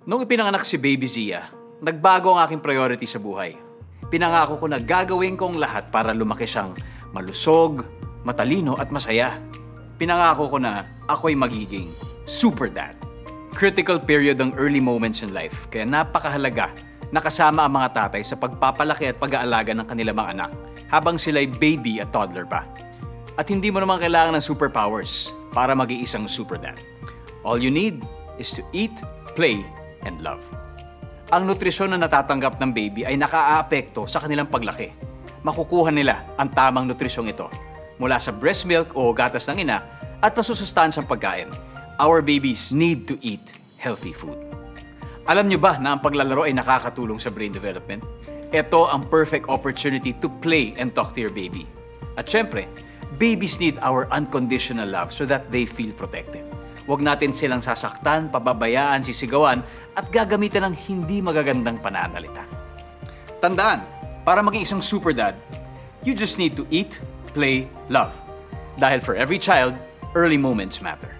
Nung ipinanganak si Baby Zia, nagbago ang aking priority sa buhay. Pinangako ko na gagawin ko ang lahat para lumaki siyang malusog, matalino at masaya. Pinangako ko na ako'y magiging super dad. Critical period ang early moments in life, kaya napakahalaga na kasama ang mga tatay sa pagpapalaki at pag-aalaga ng kanilang mga anak habang sila'y baby at toddler pa. At hindi mo naman kailangan ng superpowers para maging isang super dad. All you need is to eat, play, and love. Ang nutrisyon na natatanggap ng baby ay nakaaapekto sa kanilang paglaki. Makukuha nila ang tamang nutrisyong ito mula sa breast milk o gatas ng ina at masusustansyang pagkain. Our babies need to eat healthy food. Alam niyo ba na ang paglalaro ay nakakatulong sa brain development? Ito ang perfect opportunity to play and talk to your baby. At syempre, babies need our unconditional love so that they feel protected. Huwag natin silang sasaktan, pababayaan, sisigawan, at gagamitan ng hindi magagandang pananalita. Tandaan, para maging isang super dad, you just need to eat, play, love. Dahil for every child, early moments matter.